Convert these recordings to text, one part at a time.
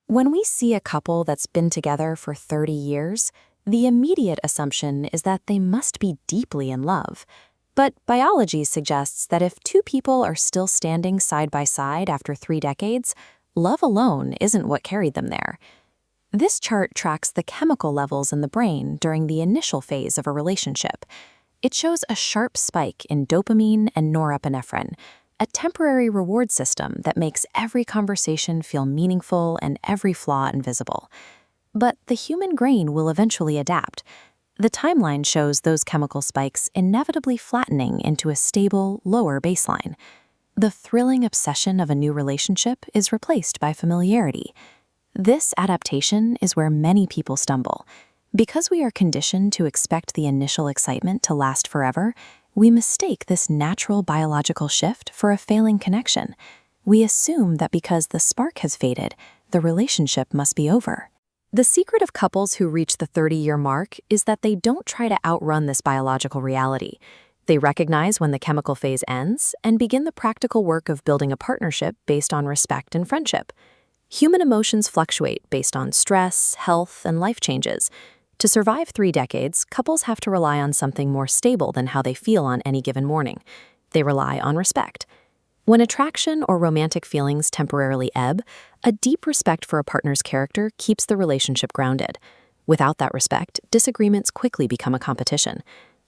When we see a couple that's been together for 30 years, the immediate assumption is that they must be deeply in love. But biology suggests that if two people are still standing side by side after 3 decades, love alone isn't what carried them there. This chart tracks the chemical levels in the brain during the initial phase of a relationship. It shows a sharp spike in dopamine and norepinephrine, a temporary reward system that makes every conversation feel meaningful and every flaw invisible. But the human brain will eventually adapt. The timeline shows those chemical spikes inevitably flattening into a stable, lower baseline. The thrilling obsession of a new relationship is replaced by familiarity. This adaptation is where many people stumble. Because we are conditioned to expect the initial excitement to last forever, we mistake this natural biological shift for a failing connection. We assume that because the spark has faded, the relationship must be over. The secret of couples who reach the 30-year mark is that they don't try to outrun this biological reality. They recognize when the chemical phase ends and begin the practical work of building a partnership based on respect and friendship. Human emotions fluctuate based on stress, health, and life changes. To survive 3 decades, couples have to rely on something more stable than how they feel on any given morning. They rely on respect. When attraction or romantic feelings temporarily ebb, a deep respect for a partner's character keeps the relationship grounded. Without that respect, disagreements quickly become a competition.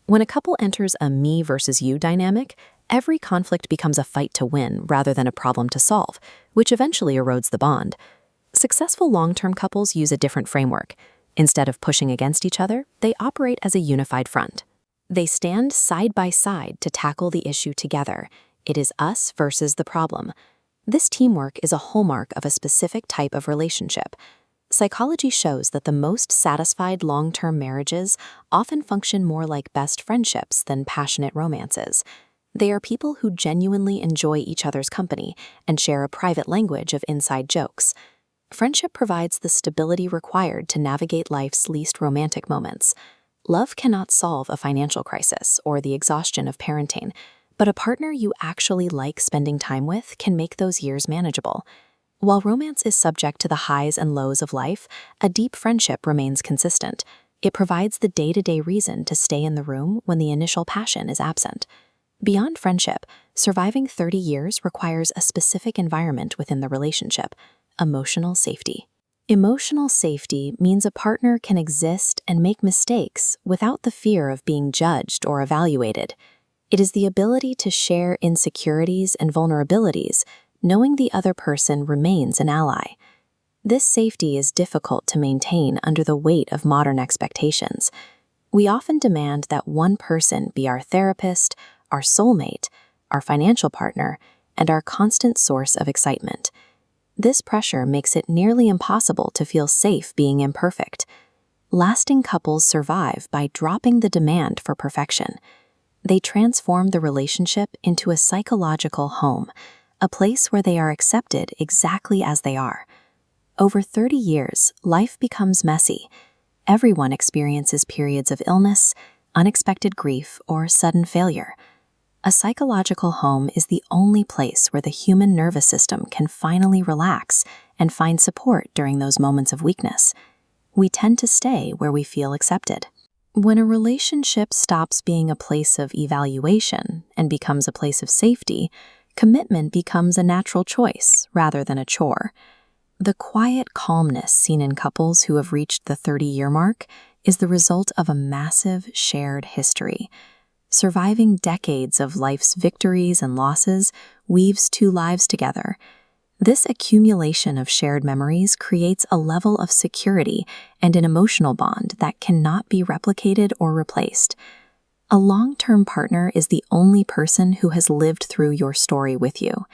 When a couple enters a me versus you dynamic, every conflict becomes a fight to win rather than a problem to solve, which eventually erodes the bond. Successful long-term couples use a different framework. Instead of pushing against each other, they operate as a unified front. They stand side by side to tackle the issue together. It is us versus the problem. This teamwork is a hallmark of a specific type of relationship. Psychology shows that the most satisfied long-term marriages often function more like best friendships than passionate romances. They are people who genuinely enjoy each other's company and share a private language of inside jokes. Friendship provides the stability required to navigate life's least romantic moments. Love cannot solve a financial crisis or the exhaustion of parenting, but a partner you actually like spending time with can make those years manageable. While romance is subject to the highs and lows of life, a deep friendship remains consistent. It provides the day-to-day reason to stay in the room when the initial passion is absent. Beyond friendship, surviving 30 years requires a specific environment within the relationship: emotional safety. Emotional safety means a partner can exist and make mistakes without the fear of being judged or evaluated. It is the ability to share insecurities and vulnerabilities, knowing the other person remains an ally. This safety is difficult to maintain under the weight of modern expectations. We often demand that one person be our therapist, our soulmate, our financial partner, and our constant source of excitement. This pressure makes it nearly impossible to feel safe being imperfect. Lasting couples survive by dropping the demand for perfection. They transform the relationship into a psychological home, a place where they are accepted exactly as they are. Over 30 years, life becomes messy. Everyone experiences periods of illness, unexpected grief, or sudden failure. A psychological home is the only place where the human nervous system can finally relax and find support during those moments of weakness. We tend to stay where we feel accepted. When a relationship stops being a place of evaluation and becomes a place of safety, commitment becomes a natural choice rather than a chore. The quiet calmness seen in couples who have reached the 30-year mark is the result of a massive shared history. Surviving decades of life's victories and losses weaves 2 lives together. This accumulation of shared memories creates a level of security and an emotional bond that cannot be replicated or replaced. A long-term partner is the only person who has lived through your story with you.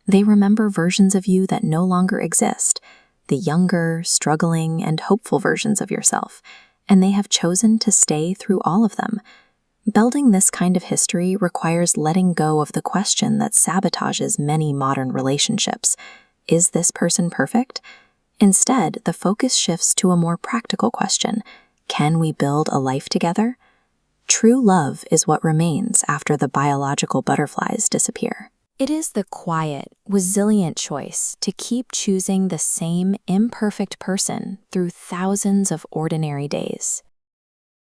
They remember versions of you that no longer exist, the younger, struggling, and hopeful versions of yourself, and they have chosen to stay through all of them. Building this kind of history requires letting go of the question that sabotages many modern relationships. Is this person perfect? Instead, the focus shifts to a more practical question: can we build a life together? True love is what remains after the biological butterflies disappear. It is the quiet, resilient choice to keep choosing the same imperfect person through thousands of ordinary days.